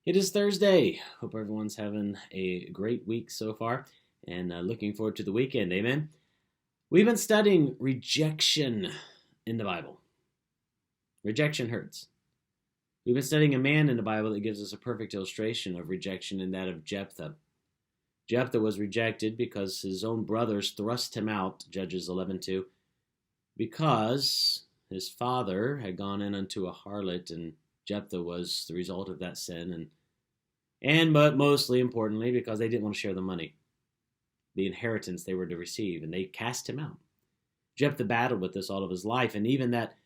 It is Thursday. Hope everyone's having a great week so far and looking forward to the weekend. Amen. We've been studying rejection in the Bible. Rejection hurts. We've been studying a man in the Bible that gives us a perfect illustration of rejection, in that of Jephthah. Jephthah was rejected because his own brothers thrust him out, Judges 11:2, because his father had gone in unto a harlot, and Jephthah was the result of that sin, but mostly importantly, because they didn't want to share the money, the inheritance they were to receive, and they cast him out. Jephthah battled with this all of his life, and even that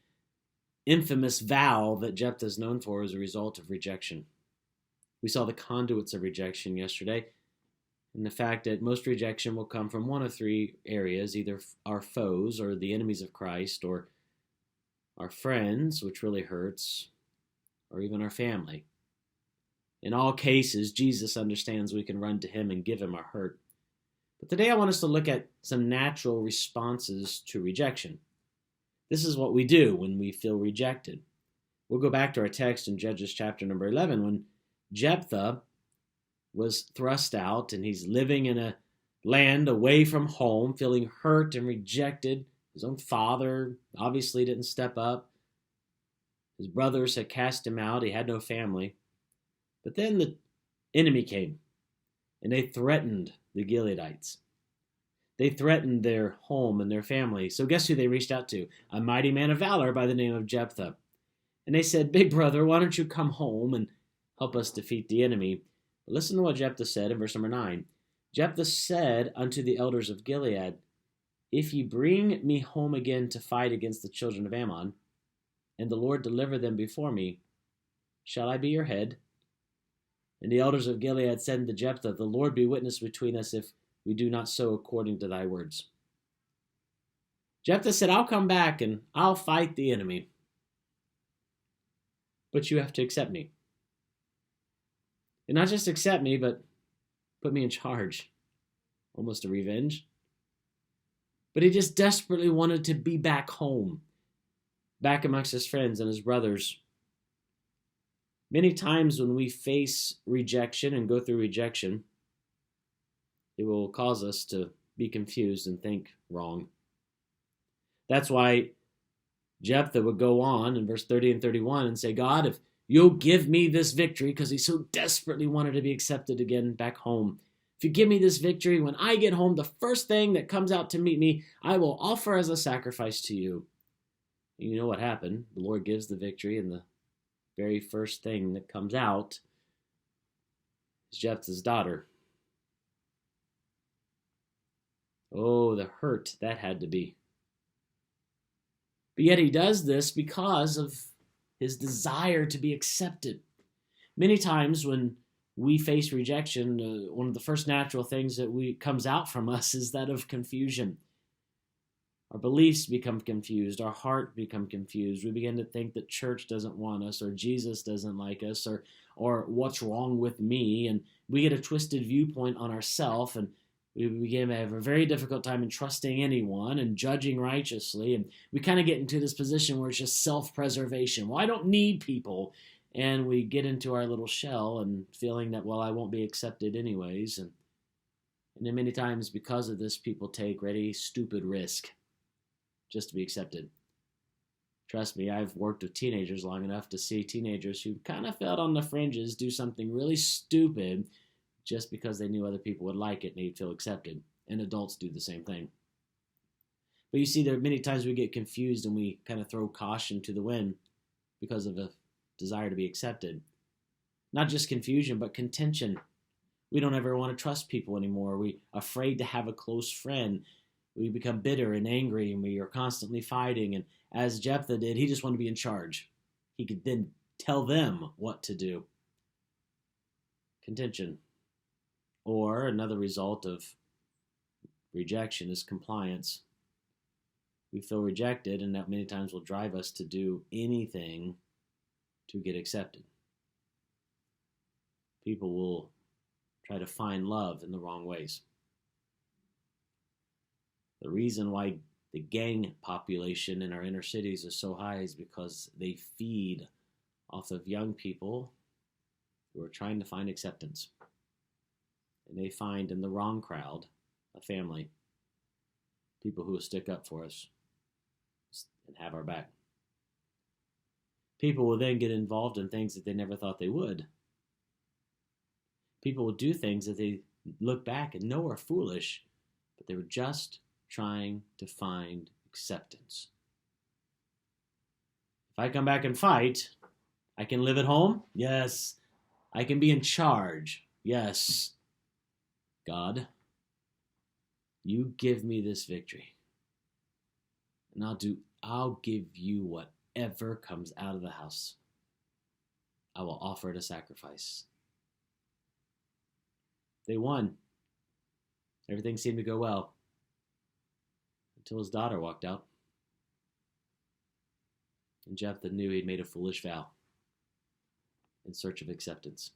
infamous vow that Jephthah is known for is a result of rejection. We saw the conduits of rejection yesterday, and the fact that most rejection will come from one of three areas: either our foes, or the enemies of Christ, or our friends, which really hurts, or even our family. In all cases, Jesus understands we can run to him and give him our hurt. But today I want us to look at some natural responses to rejection. This is what we do when we feel rejected. We'll go back to our text in Judges chapter number 11, when Jephthah was thrust out and he's living in a land away from home, feeling hurt and rejected. His own father obviously didn't step up. His brothers had cast him out. He had no family. But then the enemy came, and they threatened the Gileadites. They threatened their home and their family. So guess who they reached out to? A mighty man of valor by the name of Jephthah. And they said, "Big brother, why don't you come home and help us defeat the enemy?" But listen to what Jephthah said in verse number 9. Jephthah said unto the elders of Gilead, "If ye bring me home again to fight against the children of Ammon, and the Lord deliver them before me, shall I be your head?" And the elders of Gilead said unto Jephthah, "The Lord be witness between us if we do not so according to thy words." Jephthah said, "I'll come back and I'll fight the enemy, but you have to accept me. And not just accept me, but put me in charge." Almost a revenge. But he just desperately wanted to be back home, back amongst his friends and his brothers. Many times when we face rejection and go through rejection, it will cause us to be confused and think wrong. That's why Jephthah would go on in verse 30 and 31 and say, "God, if you'll give me this victory," because he so desperately wanted to be accepted again back home. "If you give me this victory, when I get home, the first thing that comes out to meet me, I will offer as a sacrifice to you." And you know what happened? The Lord gives the victory, and the very first thing that comes out is Jephthah's daughter. Oh, the hurt that had to be. But yet he does this because of his desire to be accepted. Many times when we face rejection, one of the first natural things that comes out from us is that of confusion. Our beliefs become confused. Our heart become confused. We begin to think that church doesn't want us, or Jesus doesn't like us, or what's wrong with me. And we get a twisted viewpoint on ourselves, and we begin to have a very difficult time in trusting anyone and judging righteously. And we kind of get into this position where it's just self-preservation. Well, I don't need people. And we get into our little shell and feeling that, well, I won't be accepted anyways. And then many times because of this, people take really stupid risk just to be accepted. Trust me, I've worked with teenagers long enough to see teenagers who kind of felt on the fringes do something really stupid just because they knew other people would like it and they'd feel accepted. And adults do the same thing. But you see, there are many times we get confused and we kind of throw caution to the wind because of a desire to be accepted. Not just confusion, but contention. We don't ever want to trust people anymore. We're afraid to have a close friend. We become bitter and angry, and we are constantly fighting. And as Jephthah did, he just wanted to be in charge. He could then tell them what to do. Contention. Or another result of rejection is compliance. We feel rejected, and that many times will drive us to do anything to get accepted. People will try to find love in the wrong ways. The reason why the gang population in our inner cities is so high is because they feed off of young people who are trying to find acceptance. And they find in the wrong crowd a family, people who will stick up for us and have our back. People will then get involved in things that they never thought they would. People will do things that they look back and know are foolish, but they were just trying to find acceptance. If I come back and fight, I can live at home? Yes. I can be in charge? Yes. God, you give me this victory. And I'll give you whatever comes out of the house. I will offer it a sacrifice. They won. Everything seemed to go well. Until his daughter walked out. And Jephthah knew he'd made a foolish vow in search of acceptance.